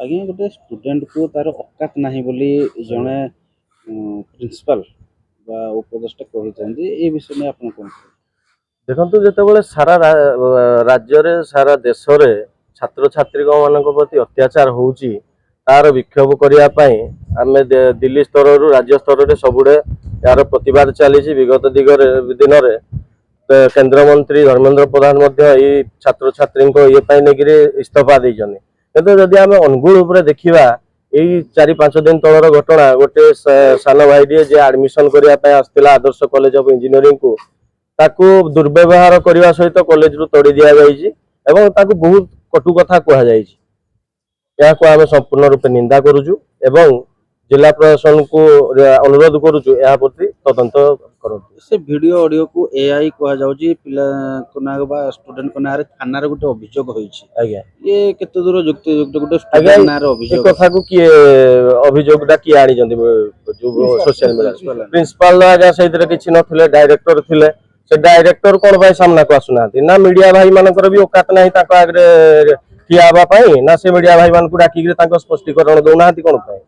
आज्ञा गोटे स्टूडेंट को तार औकात नहीं बोली जड़े प्रिंसिपल उपदेष्टा कहते ये विषय में आप कौन देखो जिते सारा राज्य रे सारा देश रे छात्र छात्री मान प्रति अत्याचार होउची तार विक्षोभ करने आम दिल्ली स्तर रु राज्य स्तर में सबुड़े यार प्रतिवाद चली विगत दिन में केंद्र मंत्री धर्मेंद्र प्रधान छात्र छात्री ये इस्तीफा देते किंतु जदि आम अनुगुल उपर देखा यही 4-5 दिन तलर घटना गोटे सान भाई जे आडमिशन करने आसला आदर्श कॉलेज ऑफ इंजीनियरिंग को ताकू दुर्व्यवहार करने सहित कॉलेज रु तोड़ी दि जाइए एवं ताकू बहुत कटु कथा कहुई आम संपूर्ण रूपे निंदा करुचु एवं जिला प्रशासन को अनुरोध करुचु या प्रति तदंत करूँ से वीडियो ऑडियो को एआई कह जाउची पिला को ना बा स्टूडेंट को ना रे थाना रे गोटे अभियोग होईची आज्ञा ये केते दूर युक्ति युक्त गोटे स्टूडेंट ना रे ए अभियोग कथा को किए अभियोगटा किए आनी जंदी जो सोशल मीडिया प्रिंसिपल आज्ञा सहित किछि नथिले डायरेक्टर थिले से डायरेक्टर कोन भाई सामना को आसुना ना मीडिया भाई मानकर भी औकात नाही ताको आगरे ठिया आबा पई ना से मीडिया भाई मान को डाकी रे ताको स्पष्टीकरण दउना कोन पई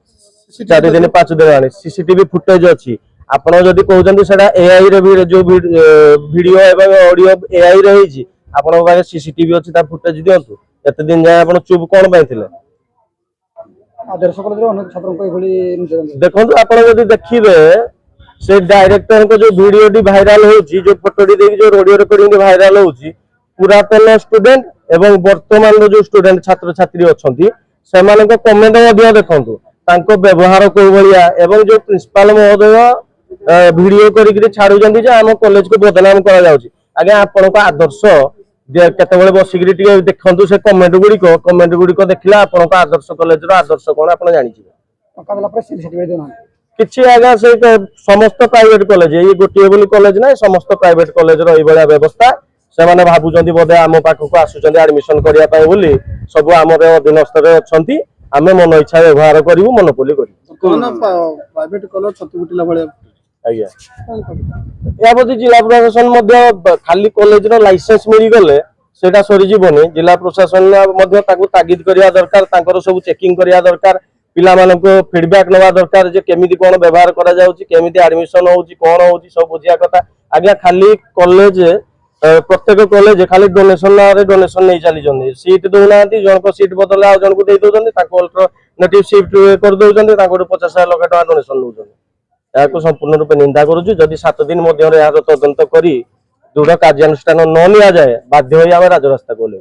4 दिन 5 दिन आने सीसीटीवी फुटेज अच्छी आपण जदि कहउछन्ती सेटा एआई रे जो वीडियो एवं ऑडियो एआई रे हिची आपण पाखे सीसीटीवी अछि ता फुटेज दियंतु एते दिन जाय आपण चुप कोन पाइथिले आदर्श कॉलेज रे अनेक छात्र को एभली देखंतु आपण जदि देखिबे से डायरेक्टर को जो वीडियो डी वायरल होची जो फोटो डी देखि जो ऑडियो रिकॉर्डिंग डी वायरल होची पुरातन स्टूडेंट एवं वर्तमान जो स्टूडेंट छात्र छात्री अछंती सेमान को कमेंट मध्ये देखंतु तांको व्यवहार को भलिया एवं जो प्रिंसिपल महोदय वीडियो करी छाड़ू जे आम कॉलेज को बदनाम करा जाउची आगे आपण को आदर्श केते बेले बसिकरी टिके देखंतु से कमेंट गुडी देखिला आपण को आदर्श कॉलेज रो आदर्श कोन आपण जानि छी टका देला पर सर्टिफिकेट देना किछि आगे से समस्त प्राइवेट कॉलेज ये गोटे बोली कॉलेज ना समस्त प्राइवेट कॉलेज रो ई बळा व्यवस्था से माने भाबुचंती बोधे आम पाख को आसुचंती एडमिशन करिया पय बोली सब हमर अधीनस्थ रे अछंती आमे मन इच्छा व्यवहार करू मनोपोली करू प्राइवेट कॉलेज छतुटिला भले आज्ञा या प्रति जिला प्रशासन मध्य खाली कॉलेज रो लाइसेंस मिल गले सेटा सरी जीवनी जिला प्रशासन मध्य ताकू तागिद करिया दरकार तांकर सब चेकिंग करिया दरकार पिला मानन को फीडबैक नवा दरकार जे केमिति कोन व्यवहार करा जाउची केमिति एडमिशन होउची कोन होउची सब बुझिया कथा आज्ञा खाली कॉलेज प्रत्येक कॉलेज खाली डोनेशन रे डोनेशन नहीं चली जंदी सीट दोना जन को सीट बदले आ जन को दे दोजंदी ताको अल्टरनेटिव शिफ्ट कर दोजंदी ताको 50,000 टका डोनेशन नउजंदी याको संपूर्ण रूप निंदा करूछु जदि 7 दिन मध्ये यार तदंत करी दृढ़ कार्यानुष्ठान न लिया जाए बाध्य होई आमे राजरास्ता को ले